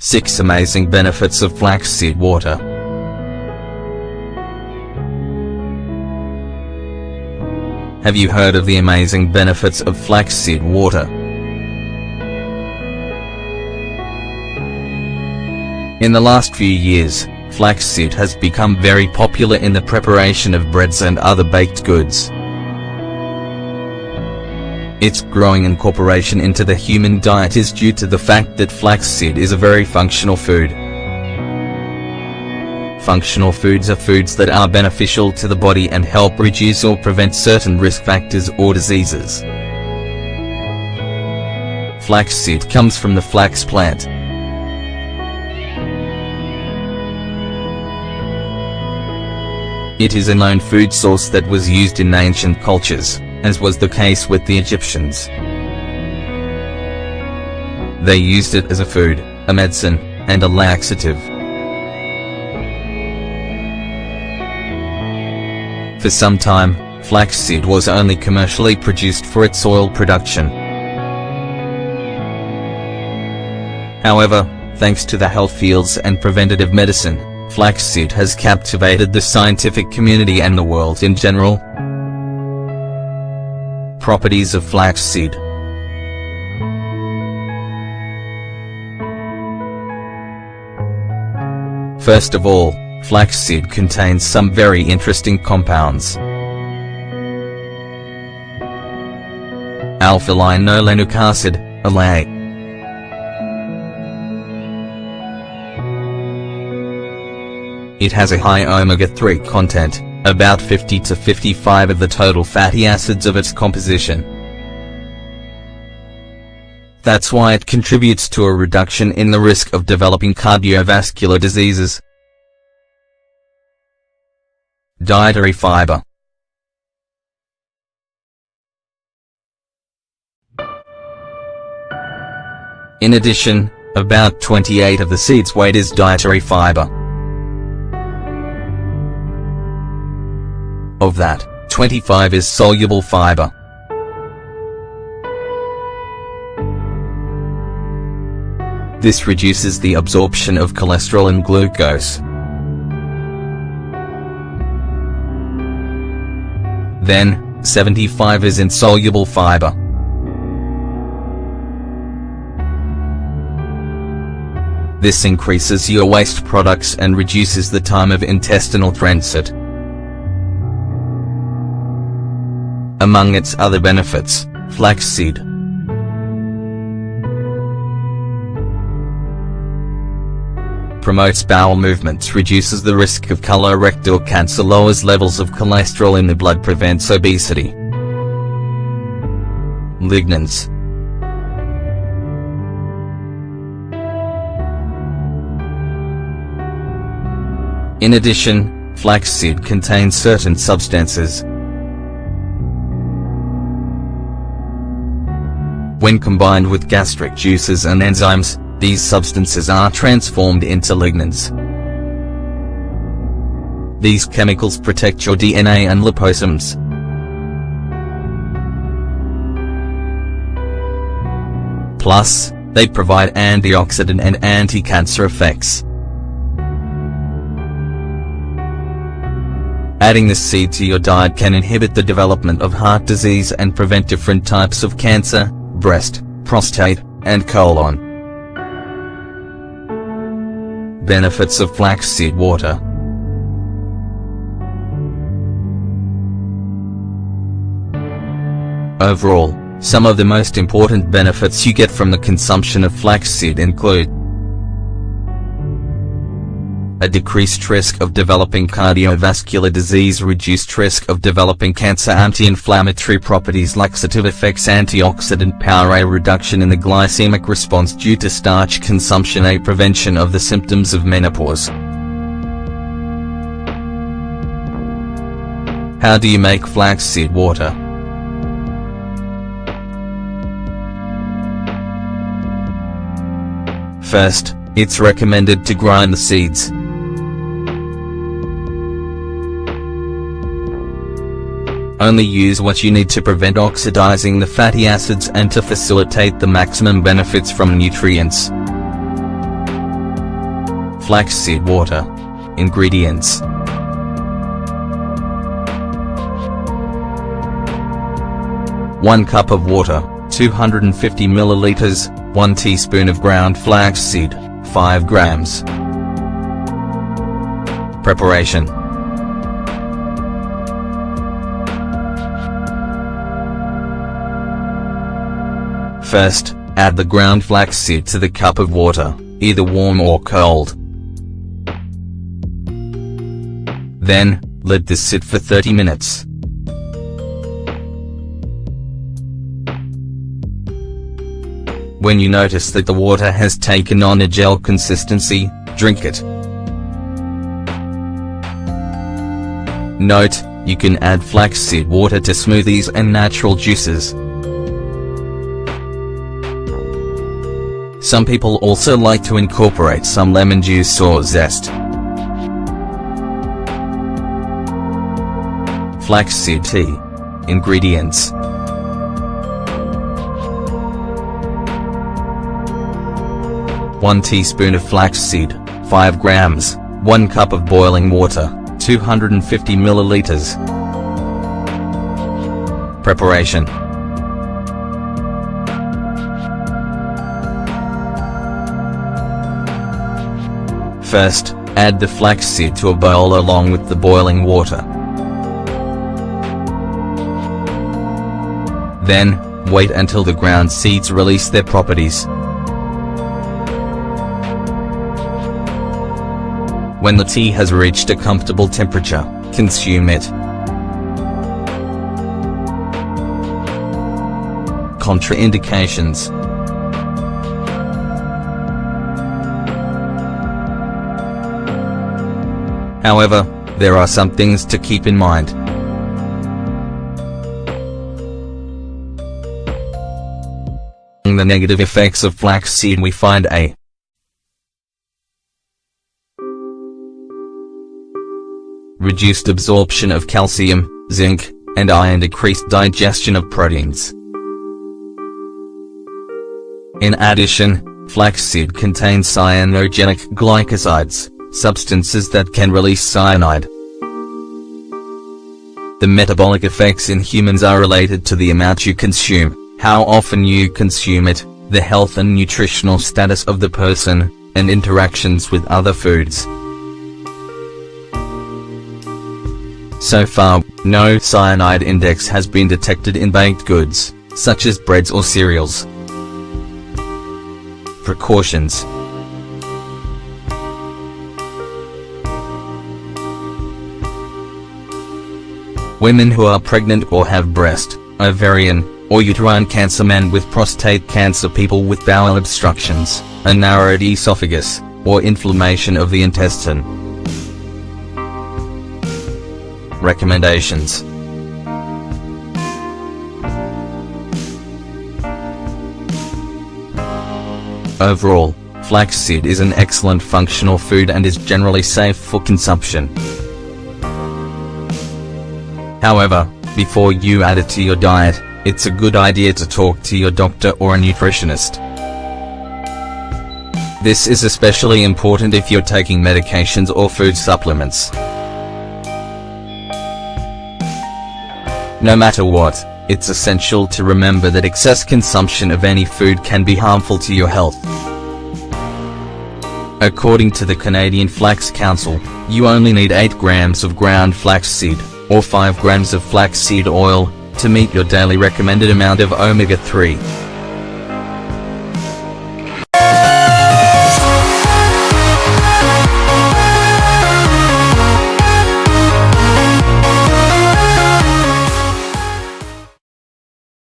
6 Amazing Benefits of Flaxseed Water. Have you heard of the amazing benefits of flaxseed water? In the last few years, flaxseed has become very popular in the preparation of breads and other baked goods. Its growing incorporation into the human diet is due to the fact that flaxseed is a very functional food. Functional foods are foods that are beneficial to the body and help reduce or prevent certain risk factors or diseases. Flaxseed comes from the flax plant. It is a known food source that was used in ancient cultures, as was the case with the Egyptians. They used it as a food, a medicine, and a laxative. For some time, flaxseed was only commercially produced for its oil production. However, thanks to the health fields and preventative medicine, flaxseed has captivated the scientific community and the world in general. Properties of flaxseed. First of all, flaxseed contains some very interesting compounds. Alpha-linolenic acid, ALA. It has a high omega-3 content, about 50 to 55 of the total fatty acids of its composition. That's why it contributes to a reduction in the risk of developing cardiovascular diseases. Dietary fiber. In addition, about 28 of the seed's weight is dietary fiber. Of that, 25 is soluble fiber. This reduces the absorption of cholesterol and glucose. Then, 75 is insoluble fiber. This increases your waste products and reduces the time of intestinal transit. Among its other benefits, flaxseed promotes bowel movements, reduces the risk of colorectal cancer, lowers levels of cholesterol in the blood, prevents obesity. Lignans. In addition, flaxseed contains certain substances. When combined with gastric juices and enzymes, these substances are transformed into lignans. These chemicals protect your DNA and liposomes. Plus, they provide antioxidant and anti-cancer effects. Adding this seed to your diet can inhibit the development of heart disease and prevent different types of cancer, breast, prostate, and colon. Benefits of flaxseed water. Overall, some of the most important benefits you get from the consumption of flaxseed include a decreased risk of developing cardiovascular disease, reduced risk of developing cancer, anti-inflammatory properties, laxative effects, antioxidant power, a reduction in the glycemic response due to starch consumption, a prevention of the symptoms of menopause. How do you make flaxseed water? First, it's recommended to grind the seeds. Only use what you need to prevent oxidizing the fatty acids and to facilitate the maximum benefits from nutrients. Flaxseed water. Ingredients: 1 cup of water, 250 milliliters, 1 teaspoon of ground flaxseed, 5 grams. Preparation: first, add the ground flaxseed to the cup of water, either warm or cold. Then, let this sit for 30 minutes. When you notice that the water has taken on a gel consistency, drink it. Note, you can add flaxseed water to smoothies and natural juices. Some people also like to incorporate some lemon juice or zest. Flaxseed tea. Ingredients: 1 teaspoon of flaxseed, 5 grams, 1 cup of boiling water, 250 milliliters. Preparation: first, add the flaxseed to a bowl along with the boiling water. Then, wait until the ground seeds release their properties. When the tea has reached a comfortable temperature, consume it. Contraindications: however, there are some things to keep in mind. Among the negative effects of flaxseed we find a reduced absorption of calcium, zinc, and iron, decreased digestion of proteins. In addition, flaxseed contains cyanogenic glycosides, substances that can release cyanide. The metabolic effects in humans are related to the amount you consume, how often you consume it, the health and nutritional status of the person, and interactions with other foods. So far, no cyanide index has been detected in baked goods, such as breads or cereals. Precautions: women who are pregnant or have breast, ovarian, or uterine cancer, men with prostate cancer, people with bowel obstructions, a narrowed esophagus, or inflammation of the intestine. Recommendations: overall, flaxseed is an excellent functional food and is generally safe for consumption. However, before you add it to your diet, it's a good idea to talk to your doctor or a nutritionist. This is especially important if you're taking medications or food supplements. No matter what, it's essential to remember that excess consumption of any food can be harmful to your health. According to the Canadian Flax Council, you only need 8 grams of ground flaxseed, or 5 grams of flaxseed oil, to meet your daily recommended amount of omega-3.